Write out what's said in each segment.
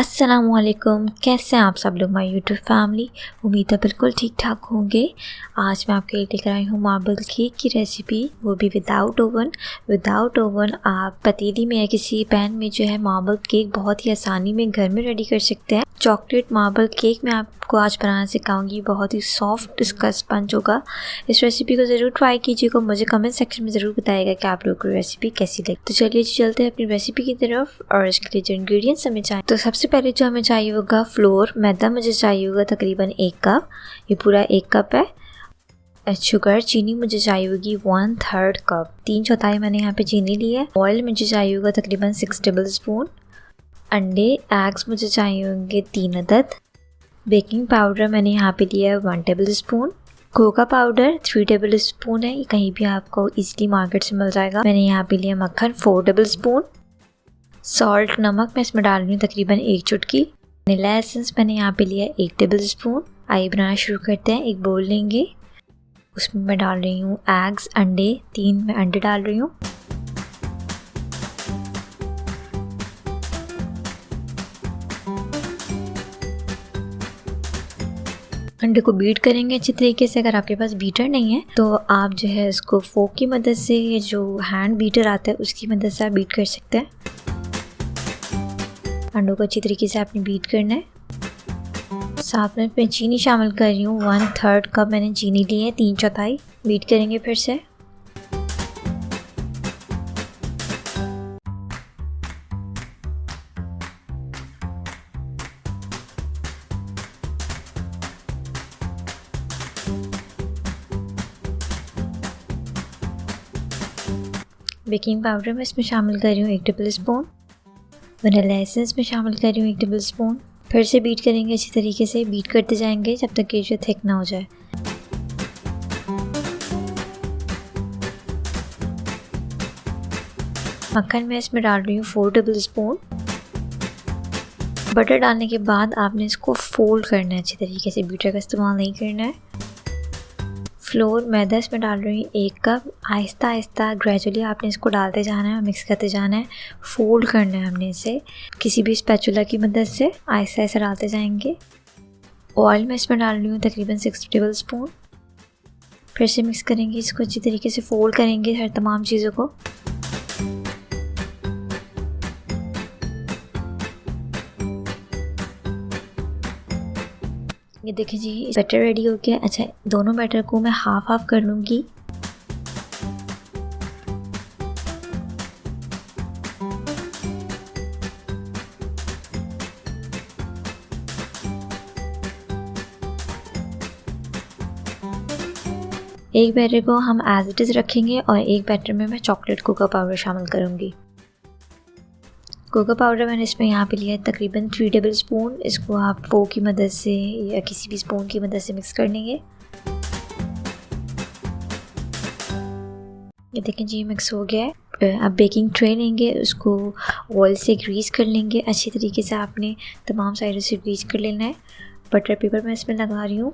अस्सलामुअलैकुम, कैसे हैं आप सब लोग माय यूट्यूब फैमिली। उम्मीद है बिल्कुल ठीक ठाक होंगे। आज मैं आपके लिए लेकर आई हूँ मार्बल केक की रेसिपी, वो भी विदाउट ओवन। आप पतीली में या किसी पैन में जो है मार्बल केक बहुत ही आसानी में घर में रेडी कर सकते हैं। चॉकलेट मार्बल केक मैं आपको आज बनाना सिखाऊंगी, बहुत ही सॉफ्ट इसका स्पंज होगा। इस रेसिपी को ज़रूर ट्राई कीजिएगा, मुझे कमेंट सेक्शन में ज़रूर बताइएगा कि आप लोगों को रेसिपी कैसी लगी। तो चलिए चलते हैं अपनी रेसिपी की तरफ। और इसके लिए जो इंग्रेडिएंट्स हमें चाहिए, तो सबसे पहले जो हमें चाहिए होगा फ्लोर, मैदा मुझे चाहिए होगा तकरीबन 1 कप, ये पूरा 1 कप है। शुगर, चीनी मुझे चाहिए होगी 1/3 कप, 3/4 मैंने यहाँ पे चीनी ली है। ऑयल मुझे चाहिए होगा तकरीबन 6 टेबल स्पून। अंडे, एग्स मुझे चाहिए होंगे 3 अदद। बेकिंग पाउडर मैंने यहाँ पे लिया है 1 table spoon. Coca powder 3 table spoon है, ये कहीं भी आपको इजीली मार्केट से मिल जाएगा। मैंने यहाँ पे लिया मक्खन 4 टेबल स्पून। सॉल्ट, नमक मैं इसमें डाल रही हूँ तकरीबन 1 चुटकी। वनीला एसेंस मैंने यहाँ पे लिया 1 टेबल स्पून। आइए बनाना शुरू करते हैं। एक बोल लेंगे, उसमें मैं डाल रही हूँ एग्स, अंडे, 3 मैं अंडे डाल रही हूँ। अंडे को बीट करेंगे अच्छी तरीके से। अगर आपके पास बीटर नहीं है तो आप जो है इसको फोक की मदद से, ये जो हैंड बीटर आता है उसकी मदद से आप बीट कर सकते हैं। अंडों को अच्छी तरीके से आपने बीट करना है। साथ में मैं चीनी शामिल कर रही हूँ 1/3 कप मैंने चीनी ली है, 3/4 बीट करेंगे फिर से। बेकिंग पाउडर मैं इसमें शामिल कर रही हूँ 1 टेबल स्पून। वनीला एसेंस में शामिल कर रही हूँ 1 टेबल स्पून। फिर से बीट करेंगे अच्छी तरीके से, बीट करते जाएंगे जब तक कि जो थिक ना हो जाए। मक्खन मैं इसमें डाल रही हूँ 4 टेबल स्पून। बटर डालने के बाद आपने इसको फोल्ड करना है अच्छी तरीके से, बीटर का इस्तेमाल नहीं करना है। फ्लोर, मैदा इसमें डाल रही हूँ 1 कप। आहिस्ता आहिस्ता ग्रेजुअली आपने इसको डालते जाना है, मिक्स करते जाना है, फोल्ड करना है हमने इसे किसी भी स्पैचुला की मदद से, आहिस्ता आहिस्ता डालते जाएंगे। ऑयल मैं इसमें डाल रही हूँ तकरीबन 6 टेबल स्पून। फिर से मिक्स करेंगे इसको अच्छी तरीके से, फोल्ड करेंगे हर तमाम चीज़ों को। ये देखिए जी, बैटर रेडी हो गया। अच्छा, दोनों बैटर को मैं हाफ कर लूँगी। एक बैटर को हम एज इट इज़ रखेंगे और एक बैटर में मैं चॉकलेट कोका पाउडर शामिल करूँगी। कोका पाउडर मैंने इसमें यहाँ पे लिया है तकरीबन 3 टेबल स्पून। इसको आप फोक की मदद से या किसी भी स्पून की मदद से मिक्स कर लेंगे। ये देखें जी, मिक्स हो गया है। अब बेकिंग ट्रे लेंगे, उसको ऑयल से ग्रीस कर लेंगे अच्छी तरीके से। आपने तमाम साइडों से ग्रीस कर लेना है। बटर पेपर मैं इसमें लगा रही हूँ।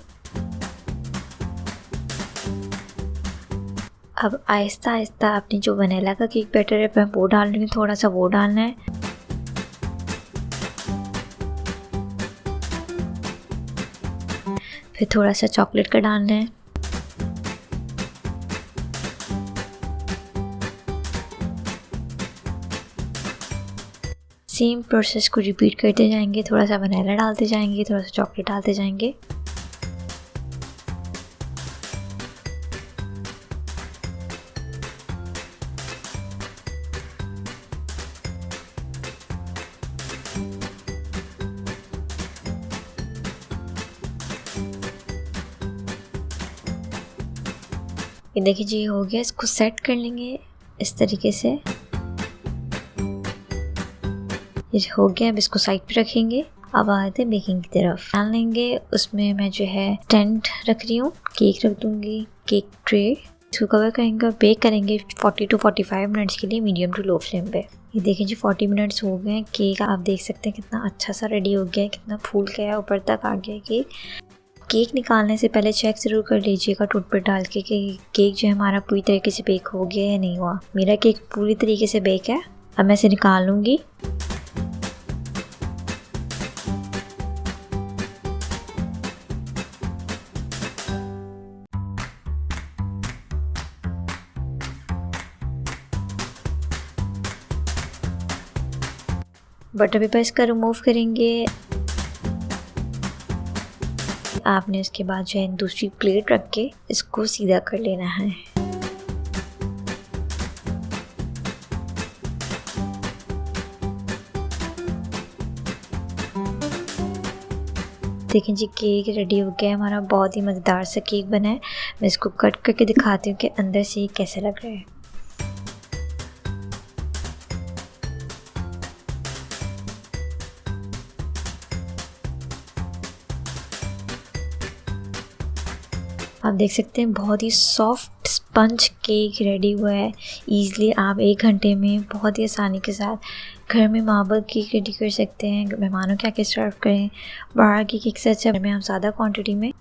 अब आहिस्ता आहिस्ता आपने जो वनीला का केक बैटर है मैं वो डाल रही हूँ, थोड़ा सा वो डालना है। फिर थोड़ा सा चॉकलेट का डालना है। सेम प्रोसेस को रिपीट करते जाएंगे, थोड़ा सा वनीला डालते जाएंगे, थोड़ा सा चॉकलेट डालते जाएंगे। ये देखिए जी, हो गया। इसको सेट कर लेंगे इस तरीके से। ये हो गया, अब इसको साइड पे रखेंगे। अब आते हैं बेकिंग की तरफ। डाल लेंगे, उसमें मैं जो है टेंट रख रही हूँ, केक रख दूँगी, केक ट्रे। इसको कवर करेंगे और बेक करेंगे 40 to 45 मिनट्स के लिए मीडियम टू लो फ्लेम पे। ये देखिए जी, 40 मिनट्स हो गए हैं। केक आप देख सकते हैं कितना अच्छा सा रेडी हो गया है, कितना फूल गया है, ऊपर तक आ गया है केक। केक निकालने से पहले चेक ज़रूर कर लीजिएगा टूथ पे डाल के कि केक जो है हमारा पूरी तरीके से बेक हो गया या नहीं हुआ। मेरा केक पूरी तरीके से बेक है। अब मैं इसे निकाल लूँगी। बटर पेपर इसका रिमूव करेंगे। आपने उसके बाद जो है दूसरी प्लेट रख के इसको सीधा कर लेना है। देखें जी, केक रेडी हो गया है हमारा। बहुत ही मज़ेदार सा केक बना है। मैं इसको कट करके दिखाती हूँ कि अंदर से ये कैसे लग रहा है। आप देख सकते हैं बहुत ही सॉफ्ट स्पंज केक रेडी हुआ है। ईज़िली आप 1 घंटे में बहुत ही आसानी के साथ घर में मार्बल केक रेडी कर सकते हैं। मेहमानों के आके सर्व करें। बाहर की केक से अच्छा में हम ज़्यादा क्वांटिटी में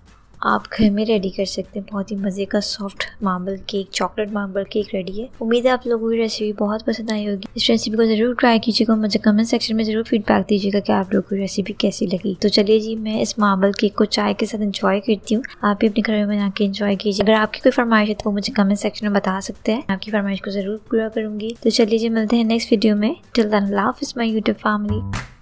आप घर में रेडी कर सकते हैं। बहुत ही मज़े का soft marble cake, chocolate marble cake ready है। उम्मीद है आप लोगों को रेसिपी बहुत पसंद आई होगी। इस रेसिपी को ज़रूर ट्राई कीजिएगा। मुझे कमेंट सेक्शन में ज़रूर फीडबैक दीजिएगा कि आप लोगों को रेसिपी कैसी लगी। तो चलिए जी, मैं इस मार्बल केक को चाय के साथ एंजॉय करती हूँ। आप भी अपने घर में बना के एंजॉय कीजिए। अगर आपकी कोई फरमाइश है तो मुझे कमेंट सेक्शन में बता सकते हैं। आपकी फरमाइश को ज़रूर पूरा करूँगी। तो चलिए जी, मिलते हैं नेक्स्ट वीडियो में। टिल देन, अल्लाह हाफ़िज़ माय यूट्यूब फैमिली।